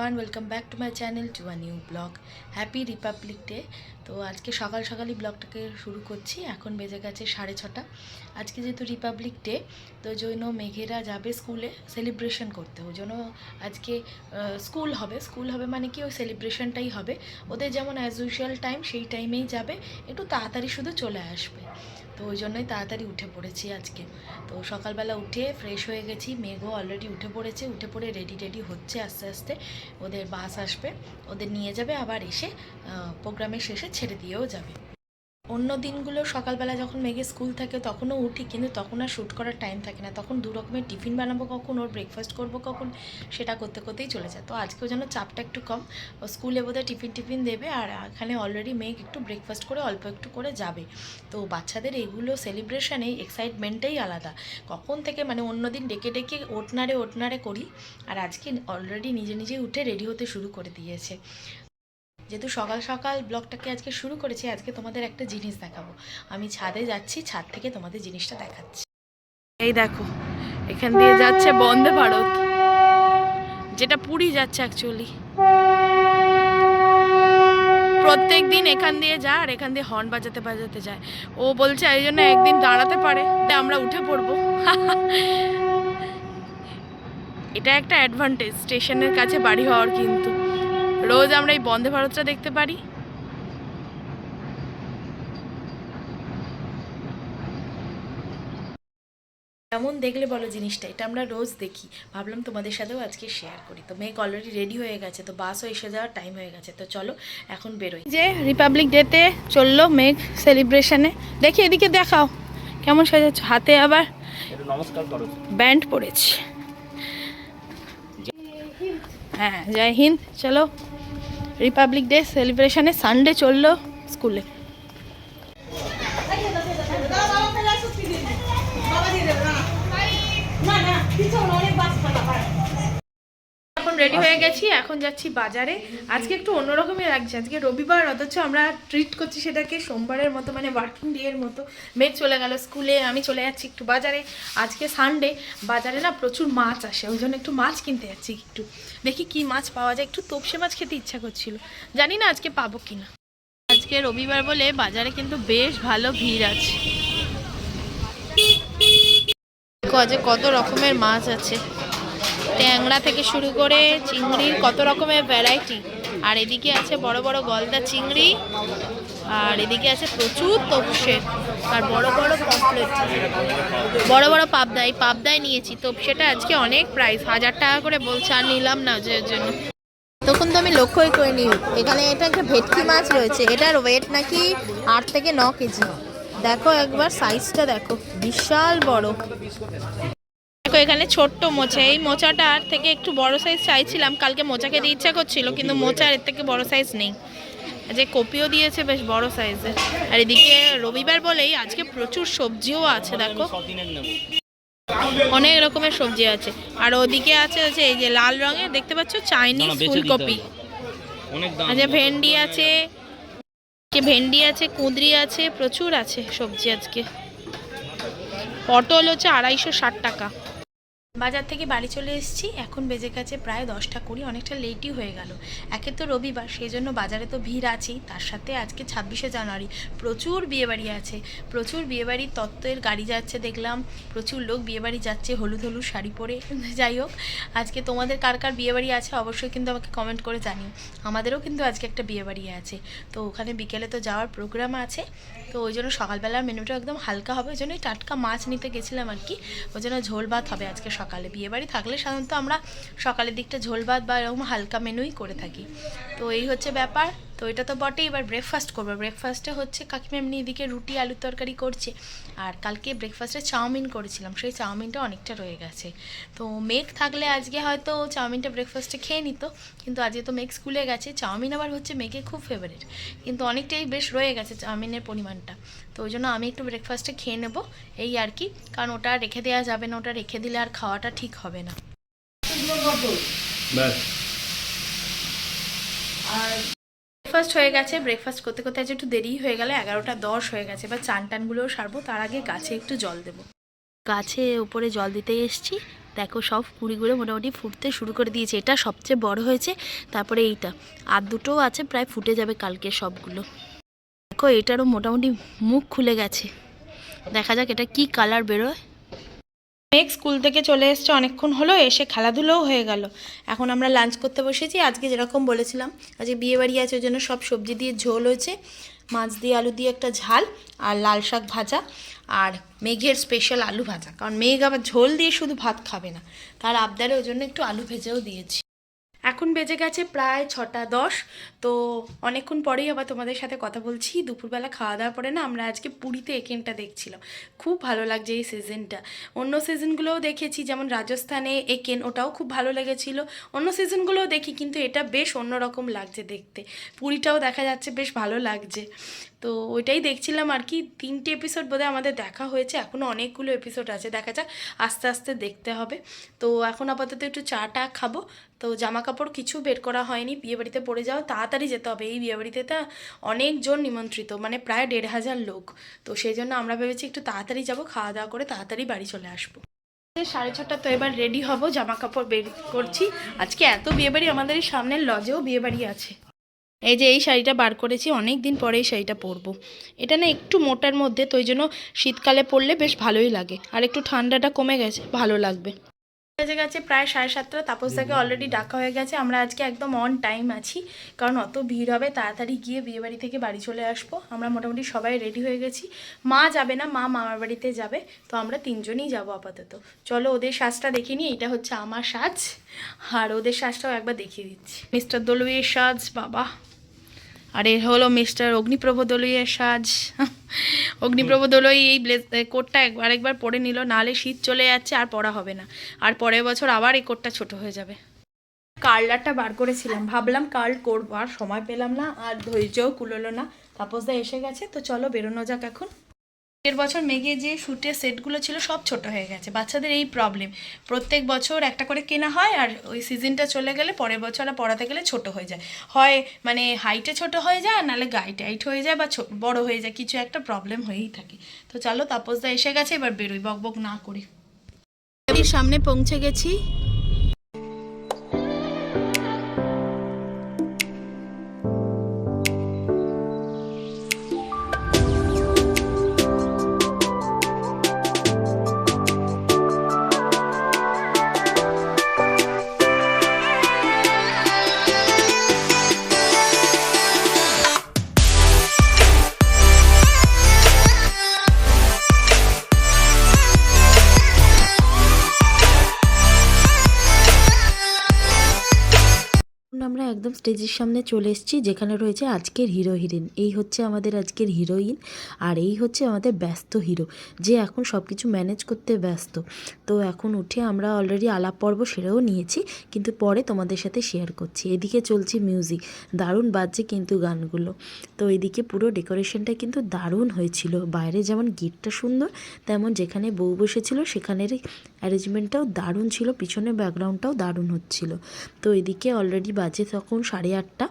Everyone, welcome back to my channel to a new blog. Happy Republic day. তো আজকে সকাল সকালই ব্লগটাকে শুরু করছি। এখন বেজে গেছে 6:30। আজকে যেহেতু রিপাবলিক ডে, তো ওই জন্য মেঘেরা যাবে স্কুলে সেলিব্রেশন করতে। ওই জন্য আজকে স্কুল হবে মানে কি ওই সেলিব্রেশনটাই হবে ওদের, যেমন অ্যাজ ইউজুয়াল টাইম সেই টাইমেই যাবে, একটু তাড়াতাড়ি শুধু চলে আসবে। তো ওই জন্যই তাড়াতাড়ি উঠে পড়েছি আজকে। তো সকালবেলা উঠে ফ্রেশ হয়ে গেছি, মেঘও অলরেডি উঠে পড়েছে, উঠে পড়ে রেডি হচ্ছে আস্তে আস্তে। ওদের বাস আসবে, ওদের নিয়ে যাবে, আবার এসে প্রোগ্রামের শেষে ছেড়ে দিয়েও যাবে। অন্য দিনগুলো সকালবেলা যখন মেঘে স্কুল থাকে তখনও উঠি, কিন্তু তখন আর শ্যুট করার টাইম থাকে না। তখন দু রকমের টিফিন বানাবো, কখন ওর ব্রেকফাস্ট করব, কখন সেটা করতে করতেই চলে যায়। তো আজকেও যেন চাপটা একটু কম। ও স্কুলে বোধহয় টিফিন দেবে, আর এখানে অলরেডি মেঘ একটু ব্রেকফাস্ট করে অল্প একটু করে যাবে। তো বাচ্চাদের এইগুলো সেলিব্রেশনে এক্সাইটমেন্টটাই আলাদা। কখন থেকে মানে অন্য দিন ডেকে ওঠনারে করি, আর আজকে অলরেডি নিজে উঠে রেডি হতে শুরু করে দিয়েছে। যেহেতু সকাল সকাল ব্লগটাকে আজকে শুরু করেছি, আজকে তোমাদের একটা জিনিস দেখাবো। আমি ছাদে যাচ্ছি, ছাদ থেকে তোমাদের জিনিসটা দেখাচ্ছি। এই দেখো, এখান দিয়ে যাচ্ছে বন্দে ভারত, যেটা পুরী যাচ্ছে অ্যাকচুয়ালি। প্রত্যেক দিন এখান দিয়ে যায় আর এখান দিয়ে হর্ন বাজাতে যায়। ও বলছে এই জন্য একদিন দাঁড়াতে পারে, আমরা উঠে পড়বো। এটা একটা অ্যাডভান্টেজ স্টেশনের কাছে বাড়ি হওয়ার, কিন্তু রোজ আমরা এই বন্দে ভারতটা দেখতে পারি। কেমন দেখলে বলো জিনিসটা? এটা আমরা রোজ দেখি, ভাবলাম তোমাদের সাথেও আজকে শেয়ার করি। তো মেঘ অলরেডি রেডি হয়ে গেছে, তো বাসও এসে যাওয়ার টাইম হয়ে গেছে। তো চলো এখন বেরোই। যে রিপাবলিক ডেতে চললো মেঘ সেলিব্রেশনে। দেখি এদিকে দেখাও কেমন সাজাচ্ছ, হাতে আবার ব্যান্ড পড়েছে। হ্যাঁ, জয় হিন্দ। চলো রিপাবলিক ডে সেলিব্রেশনে সানডে চললো স্কুলে। এখন রেডি হয়ে গেছি, এখন যাচ্ছি বাজারে। আজকে একটু অন্যরকমের লাগছে, আজকে রবিবার, অথচ আমরা ট্রিট করছি সেটাকে সোমবারের মতো, মানে ওয়ার্কিং ডে এর মতো। মেঘ চলে গেল স্কুলে, আমি চলে যাচ্ছি একটু বাজারে। আজকে সানডে, বাজারে না প্রচুর মাছ আসে, ওই জন্য একটু মাছ কিনতে যাচ্ছি। একটু দেখি কি মাছ পাওয়া যায়, একটু তোপসে মাছ খেতে ইচ্ছা করছিল, জানি না আজকে পাবো কিনা। আজকে রবিবার বলে বাজারে কিন্তু বেশ ভালো ভিড় আছে। কত রকমের মাছ আছে, ট্যাংরা থেকে শুরু করে চিংড়ির কত রকমের ভ্যারাইটি। আর এদিকে আছে বড় বড় গলদা চিংড়ি, আর এদিকে আছে প্রচুর তোপসে, আর বড় বড় পমফ্লেট, বড় বড় পাবদা। এই পাবদায় নিয়েছি, তোপসেটা আজকে অনেক প্রাইস, 1000 টাকা করে বলছে, আর নিলাম না যে জন্য। তখন তো আমি লক্ষ্যই করিনি, এখানে এটা একটা ভেটকি মাছ রয়েছে, এটার ওয়েট নাকি 8 থেকে 9 কেজি। দেখো একবার সাইজটা দেখো, বিশাল বড়। দেখো এখানে ছোট্ট মোচা, এই মোচাটার থেকে একটু বড় সাইজ চাইছিলাম, কালকে মোচা খেতে ইচ্ছা করছিল, কিন্তু মোচার এর থেকে বড় সাইজ নেই। যে কপিও দিয়েছে বেশ বড় সাইজের। আর এদিকে রবিবার বলেই আজকে প্রচুর সবজিও আছে, দেখো অনেক রকমের সবজি আছে। আর ওদিকে আছে এই যে লাল রঙের দেখতে পাচ্ছ চাইনিজ ফুলকপি, আচ্ছা ভেন্ডি আছে, কুঁদরি আছে, প্রচুর আছে সবজি আজকে। পটল হচ্ছে 260 টাকা। বাজার থেকে বাড়ি চলে এসেছি, এখন বেজে গেছে প্রায় 10টা 20, অনেকটা লেটই হয়ে গেল। একে তো রবিবার, সেই জন্য বাজারে তো ভিড় আছেই, তার সাথে আজকে 26শে জানুয়ারি, প্রচুর বিয়েবাড়ি আছে, প্রচুর বিয়েবাড়ির তত্ত্বের গাড়ি যাচ্ছে দেখলাম, প্রচুর লোক বিয়েবাড়ি যাচ্ছে হলুদ শাড়ি পরে। যাই হোক, আজকে তোমাদের কার কার বিয়েবাড়ি আছে অবশ্যই কিন্তু আমাকে কমেন্ট করে জানিও। আমাদেরও কিন্তু আজকে একটা বিয়েবাড়ি আছে, তো ওখানে বিকেলে তো যাওয়ার প্রোগ্রাম আছে। তো ওই জন্য সকালবেলার মেনুটা একদম হালকা হবে, ওই জন্যই টাটকা মাছ নিতে গেছিলাম আর কি। ওই জন্য ঝোল ভাত হবে আজকে সকালে। বিয়েবাড়ি থাকলে সাধারণত আমরা সকালের দিকটা ঝোল ভাত বা এরকম হালকা মেনুই করে থাকি। তো এই হচ্ছে ব্যাপার। তো এটা তো বটেই, এবার ব্রেকফাস্ট করবো। ব্রেকফাস্টে হচ্ছে কাকিমা এমনি এদিকে রুটি আলুর তরকারি করছে, আর কালকে ব্রেকফাস্টে চাউমিন করেছিলাম, সেই চাউমিনটা অনেকটা রয়ে গেছে। তো মেঘ থাকলে আজকে হয়তো চাউমিনটা ব্রেকফাস্টে খেয়ে নিত, কিন্তু আজকে তো মেঘ স্কুলে গেছে। চাউমিন আবার হচ্ছে মেঘে খুব ফেভারিট, কিন্তু অনেকটাই বেশ রয়ে গেছে চাউমিনের পরিমাণটা। তো ওই জন্য আমি একটু ব্রেকফাস্টে খেয়ে নেবো এই আর কি, কারণ ওটা রেখে দেওয়া যাবে না, ওটা রেখে দিলে আর খাওয়াটা ঠিক হবে না। আর ব্রেকফাস্ট হয়ে গেছে, ব্রেকফাস্ট করতে করতে আজ একটু দেরি হয়ে গেল, 11টা 10 হয়ে গেছে। এবার চান টানগুলোও সারবো, তার আগে গাছে একটু জল দেবো। গাছে উপরে জল দিতে এসছি, দেখো সব কুড়িগুলো মোটামুটি ফুটতে শুরু করে দিয়েছে। এটা সবচেয়ে বড় হয়েছে, তারপরে এইটা, আর দুটোও আছে, প্রায় ফুটে যাবে কালকে সবগুলো। দেখো এটারও মোটামুটি মুখ খুলে গেছে, দেখা যাক এটা কি কালার বেরোয়। মেঘ স্কুল থেকে চলে এসছে অনেকক্ষণ হলো, এসে খেলাধুলোও হয়ে গেল। এখন আমরা লাঞ্চ করতে বসেছি। আজকে যেরকম বলেছিলাম, আজকে বিয়েবাড়ি আছে, ওই জন্য সব সবজি দিয়ে ঝোল হয়েছে, মাছ দিয়ে আলু দিয়ে একটা ঝাল, আর লাল শাক ভাজা, আর মেঘের স্পেশাল আলু ভাজা, কারণ মেঘ আবার ঝোল দিয়ে শুধু ভাত খাবে না, তার আবদারে ওই জন্য একটু আলু ভেজেও দিয়েছি। এখন বেজে গেছে প্রায় 6টা 10। তো অনেকক্ষণ পরেই আবার তোমাদের সাথে কথা বলছি। দুপুরবেলা খাওয়া দাওয়ার পরে না আমরা আজকে পুরীতে একেনটা দেখছিলাম। খুব ভালো লাগছে এই সিজনটা। অন্য সিজনগুলোও দেখেছি, যেমন রাজস্থানে একেন, ওটাও খুব ভালো লেগেছিলো। অন্য সিজনগুলোও দেখি, কিন্তু এটা বেশ অন্যরকম লাগছে দেখতে। পুরীটাও দেখা যাচ্ছে বেশ ভালো লাগছে। তো ওইটাই দেখছিলাম আর কি। 3টে এপিসোড বোধহয় আমাদের দেখা হয়েছে, এখনও অনেকগুলো এপিসোড আছে, দেখা যাক, আস্তে আস্তে দেখতে হবে। তো এখন আপাতত একটু চা খাবো। তো জামা কাপড় কিছু বের করা হয়নি, বিয়েবাড়িতে পড়ে যাও, তাড়াতাড়ি যেতে হবে। এই বিয়েবাড়িতে তো অনেকজন নিমন্ত্রিত, মানে প্রায় 1,500 লোক। তো সেই জন্য আমরা ভেবেছি একটু তাড়াতাড়ি যাব, খাওয়া দাওয়া করে তাড়াতাড়ি বাড়ি চলে আসবো। 6:30 তো এবার রেডি হব, জামা কাপড় বের করছি। আজকে এত বিয়েবাড়ি, আমাদের এই সামনের লজেও বিয়েবাড়ি আছে। এই যে এই শাড়িটা বার করেছি, অনেক দিন পরে এই শাড়িটা পরবো। এটা না একটু মোটার মধ্যে, তো ওই জন্য শীতকালে পরলে বেশ ভালোই লাগে, আর একটু ঠান্ডাটা কমে গেছে, ভালো লাগবে। বেজে গেছে প্রায় 7:30। তাপসদাকে অলরেডি ডাকা হয়ে গেছে। আমরা আজকে একদম অন টাইম আছি, কারণ অত ভিড় হবে, তাড়াতাড়ি গিয়ে বিয়েবাড়ি থেকে বাড়ি চলে আসবো। আমরা মোটামুটি সবাই রেডি হয়ে গেছি। মা যাবে না, মা মামার বাড়িতে যাবে, তো আমরা 3জনই যাবো আপাতত। চলো ওদের সাজটা দেখে নিই। এটা হচ্ছে আমার সাজ, আর ওদের সাজটাও একবার দেখিয়ে দিচ্ছি। মিস্টার দলুইয়ের সাজ, বাবা। আর এ হলো মিস্টার অগ্নিপ্রভ দলুইয়ের সাজ। অগ্নিপ্রভ দলুই এই কোটটা আরেকবার পরে নিল, নাহলে শীত চলে যাচ্ছে আর পরা হবে না, আর পরের বছর আবার এই কোটটা ছোট হয়ে যাবে। কার্লারটা বার করেছিলাম, ভাবলাম কার্ল করবো, আর সময় পেলাম না, আর ধৈর্যও কুলোলো না। তাপসদা এসে গেছে, তো চলো বেরোনো যাক এখন। বছর মেঘে যে শ্যুটের সেটগুলো ছিল সব ছোট হয়ে গেছে। বাচ্চাদের এই প্রবলেম, প্রত্যেক বছর একটা করে কেনা হয়, আর ওই সিজনটা চলে গেলে পরের বছর আর পড়াতে গেলে ছোট হয়ে যায়, হয় মানে হাইটে ছোট হয়ে যায়, আর নাহলে গায়ে টাইট হয়ে যায়, বা বড় হয়ে যায়, কিছু একটা প্রবলেম হয়েই থাকে। তো চলো তাপসদা এসে গেছে, এবার বেরোই, বকবক না করি। সামনে পৌঁছে গেছি। আমরা একদম স্টেজের সামনে চলে এসেছি, যেখানে রয়েছে আজকের হিরো হিরোইন। এই হচ্ছে আমাদের আজকের হিরোইন, আর এই হচ্ছে আমাদের ব্যস্ত হিরো, যে এখন সব কিছু ম্যানেজ করতে ব্যস্ত। তো এখন উঠে আমরা অলরেডি আলাপ পর্ব সেরেও নিয়েছি, কিন্তু পরে তোমাদের সাথে শেয়ার করছি। এদিকে চলছে মিউজিক, দারুণ বাজছে কিন্তু গানগুলো। তো এদিকে পুরো ডেকোরেশনটা কিন্তু দারুণ হয়েছিল, বাইরে যেমন গেটটা সুন্দর, তেমন যেখানে বউ বসেছিল সেখানের অ্যারেঞ্জমেন্টটাও দারুণ ছিল, পিছনের ব্যাকগ্রাউন্ডটাও দারুণ হচ্ছিল। তো এদিকে অলরেডি বাজে তখন 8:30,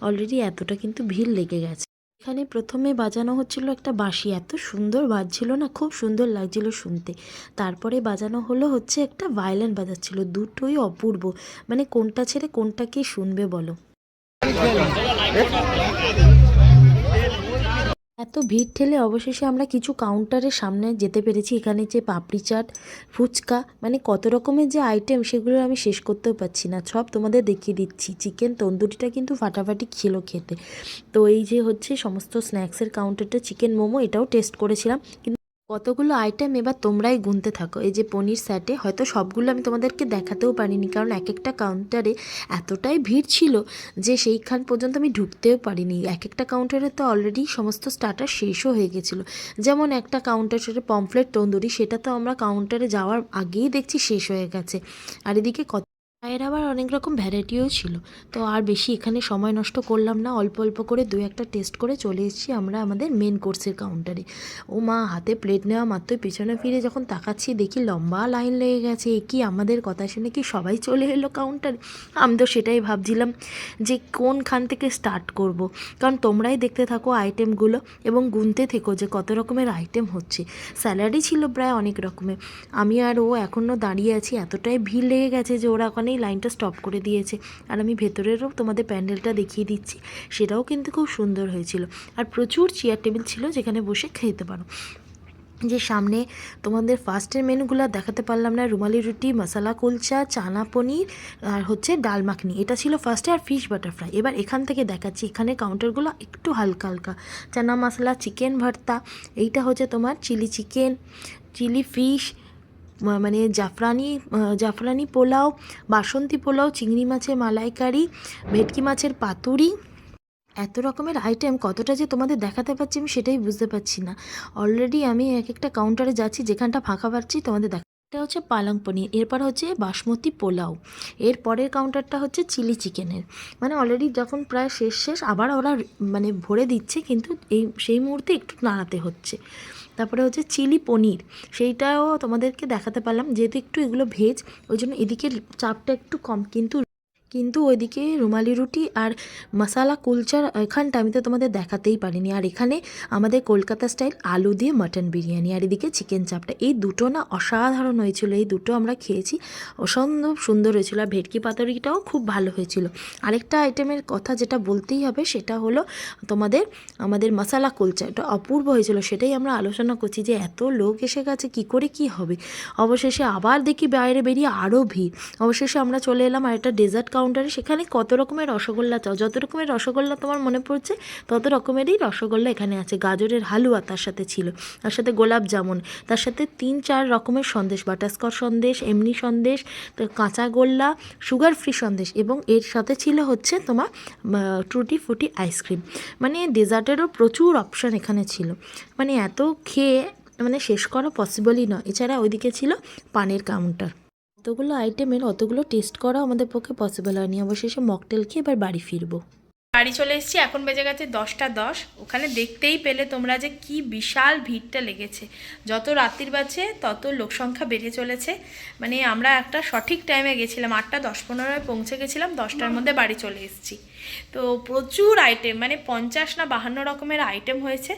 অলরেডি এতটা কিন্তু ভিড় লেগে গেছে। এখানে প্রথমে বাজানো হচ্ছিল একটা বাঁশি, এত সুন্দর বাজছিল না, খুব সুন্দর লাগছিল শুনতে। তারপরে বাজানো হলো হচ্ছে একটা ভায়োলিন বাজাচ্ছিল, দুটোই অপূর্ব, মানে কোনটা ছেড়ে কোনটাকে শুনবে বলো। এত ভিড় ঠেলে অবশেষে আমরা কিছু কাউন্টারের সামনে যেতে পেরেছি। এখানে যে পাপড়ি চাট, ফুচকা, মানে কত রকমের যে আইটেম, সেগুলো আমি শেষ করতেও পারছি না, সব তোমাদের দেখিয়ে দিচ্ছি। চিকেন তন্দুরিটা কিন্তু ফাটাফাটি ছিল খেতে। তো এই যে হচ্ছে সমস্ত স্ন্যাক্সের কাউন্টারটা, চিকেন মোমো, এটাও টেস্ট করেছিলাম। কিন্তু কতগুলো আইটেম এবার তোমরাই গুনতে থাকো। এই যে পনির স্যাটে, হয়তো সবগুলো আমি তোমাদেরকে দেখাতেও পারিনি, কারণ এক একটা কাউন্টারে এতটাই ভিড় ছিল যে সেইখান পর্যন্ত আমি ঢুকতেও পারিনি। এক একটা কাউন্টারে তো অলরেডি সমস্ত স্টার্টার শেষও হয়ে গেছিলো। যেমন একটা কাউন্টারে পমফ্লেট তন্দুরি, সেটা তো আমরা কাউন্টারে যাওয়ার আগেই দেখছি শেষ হয়ে গেছে। আর এদিকে চায়ের আবার অনেক রকম ভ্যারাইটিও ছিল। তো আর বেশি এখানে সময় নষ্ট করলাম না, অল্প অল্প করে দু একটা টেস্ট করে চলে এসেছি আমরা আমাদের মেন কোর্সের কাউন্টারে। ও মা, হাতে প্লেট নেওয়া মাত্রই পেছনে ফিরে যখন তাকাচ্ছি দেখি লম্বা লাইন লেগে গেছে। এ কি, আমাদের কথা শুনে কি সবাই চলে এলো কাউন্টারে? আমি তো সেটাই ভাবছিলাম যে কোনখান থেকে স্টার্ট করব, কারণ তোমরাই দেখতে থাকো আইটেমগুলো এবং গুনতে থেকো যে কত রকমের আইটেম হচ্ছে। স্যালাডই ছিল প্রায় অনেক রকমের। আমি আর ও এখনও দাঁড়িয়ে আছি, এতটাই ভিড় লেগে গেছে যে ওরা ওখানেই লাইনটা স্টপ করে দিয়েছে। আর আমি ভেতরেরও তোমাদের প্যান্ডেলটা দেখিয়ে দিচ্ছি, সেটাও কিন্তু খুব সুন্দর হয়েছিল। আর প্রচুর চেয়ার টেবিল ছিল যেখানে বসে খেতে পারো। যে সামনে তোমাদের ফার্স্টের মেনুগুলো দেখাতে পারলাম না, রুমালি রুটি, মশলা কুলচা, চানা পনির আর হচ্ছে ডাল মাখনি, এটা ছিল ফার্স্টে, আর ফিশ বাটারফ্রাই। এবার এখান থেকে দেখাচ্ছি, এখানে কাউন্টারগুলো একটু হালকা হালকা। চানা মশলা, চিকেন ভর্তা, এইটা হচ্ছে তোমার চিলি চিকেন, চিলি ফিশ, মানে জাফরানি পোলাও, বাসন্তী পোলাও, চিংড়ি মাছের মালাইকারি, ভেটকি মাছের পাতুরি। এত রকমের আইটেম কতটা যে তোমাদের দেখাতে পারছি আমি সেটাই বুঝতে পারছি না। অলরেডি আমি এক একটা কাউন্টারে যাচ্ছি, যেখানটা ফাঁকা পাচ্ছি তোমাদের দেখা। এটা হচ্ছে পালং পনির, এরপর হচ্ছে বাসমতি পোলাও, এর পরের কাউন্টারটা হচ্ছে চিলি চিকেনের। মানে অলরেডি যখন প্রায় শেষ আবার ওরা মানে ভরে দিচ্ছে, কিন্তু সেই মুহূর্তে একটু নাড়াতে হচ্ছে। তারপরে হচ্ছে চিলি পনির, সেইটাও তোমাদেরকে দেখাতে পারলাম, যেহেতু একটু এগুলো ভেজ ওই জন্য এদিকে চাপটা একটু কম, কিন্তু ওইদিকে রুমালি রুটি আর মশালা কুলচার এখানটা আমি তো তোমাদের দেখাতেই পারিনি। আর এখানে আমাদের কলকাতা স্টাইল আলু দিয়ে মাটন বিরিয়ানি, আর এদিকে চিকেন চাপটা, এই দুটো না অসাধারণ হয়েছিল। এই দুটো আমরা খেয়েছি, অসম্ভব সুন্দর হয়েছিল। আর ভেটকি পাতুরিটাও খুব ভালো হয়েছিল। আরেকটা আইটেমের কথা যেটা বলতেই হবে সেটা হলো আমাদের মশালা কুলচা, এটা অপূর্ব হয়েছিল। সেটাই আমরা আলোচনা করছি যে এত লোক এসে গেছে কি করে কি হবে। অবশেষে আবার দেখি বাইরে বেরিয়ে আরও ভিড়। অবশেষে আমরা চলে এলাম আর একটা ডেজার্ট কাউন্টারে, সেখানে কত রকমের রসগোল্লা চাও, যত রকমের রসগোল্লা তোমার মনে পড়ছে তত রকমেরই রসগোল্লা এখানে আছে। গাজরের হালুয়া তার সাথে ছিল, তার সাথে গোলাপ জামুন, তার সাথে 3-4 রকমের সন্দেশ, বাটারস্কচ সন্দেশ, এমনি সন্দেশ, তো কাঁচা গোল্লা, সুগার ফ্রি সন্দেশ, এবং এর সাথে ছিল হচ্ছে তোমার টুটি ফুটি আইসক্রিম। মানে ডেজার্টেরও প্রচুর অপশান এখানে ছিল। মানে এত খেয়ে মানে শেষ করা পসিবলই নয়। এছাড়া ওইদিকে ছিল পানের কাউন্টার। অতগুলো আইটেমের অতগুলো টেস্ট করা আমাদের পক্ষে পসিবল হয়নি। অবশেষে মকটেল খেয়ে এবার বাড়ি ফিরবো। বাড়ি চলে এসেছি, এখন বেজে গেছে 10টা 10। ওখানে দেখতেই পেলে তোমরা যে কি বিশাল ভিড়টা লেগেছে। যত রাত্রির বাজছে তত লোক সংখ্যা বেড়ে চলেছে। মানে আমরা একটা সঠিক টাইমে গেছিলাম, 8টা 10-15 পৌঁছে গেছিলাম, 10টার মধ্যে বাড়ি চলে এসেছি। তো প্রচুর আইটেম, মানে 50 না 52 রকমের আইটেম হয়েছে।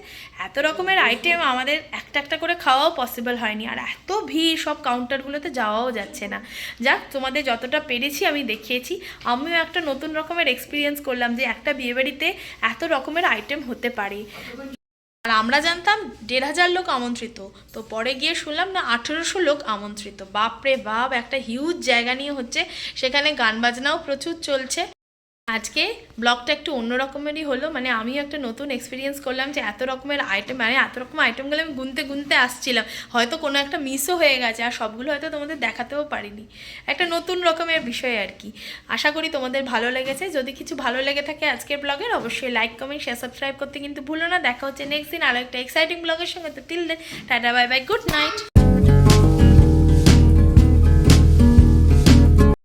এত রকমের আইটেম আমাদের একটা একটা করে খাওয়াও পসিবল হয়নি, আর এত ভিড় সব কাউন্টারগুলোতে যাওয়াও যাচ্ছে না। যাক, তোমাদের যতটা পেরেছি আমি দেখিয়েছি। আমিও একটা নতুন রকমের এক্সপিরিয়েন্স করলাম যে একটা বিয়েবাড়িতে এত রকমের আইটেম হতে পারে। আর আমরা জানতাম 1500 লোক আমন্ত্রিত, তো পরে গিয়ে শুনলাম না 1800 লোক আমন্ত্রিত। বাপরে বাপ, একটা হিউজ জায়গা নিয়ে হচ্ছে, সেখানে গান বাজনাও প্রচুর চলছে। আজকে ব্লগটা একটু অন্য রকমেরই হলো, মানে আমিও একটা নতুন এক্সপিরিয়েন্স করলাম যে এত রকমের আইটেম, মানে এত রকম আইটেমগুলো আমি গুনতে আসছিলাম, হয়তো কোনো একটা মিসও হয়ে গেছে, আর সবগুলো হয়তো তোমাদের দেখাতেও পারিনি। একটা নতুন রকমের বিষয় আর কি। আশা করি তোমাদের ভালো লেগেছে। যদি কিছু ভালো লেগে থাকে আজকের ব্লগের, অবশ্যই লাইক, কমেন্ট, শেয়ার, সাবস্ক্রাইব করতে কিন্তু ভুলো না। দেখা হচ্ছে নেক্সট দিন আরও একটা এক্সাইটিং ব্লগের সঙ্গে। তো till then tata, bye bye, good night.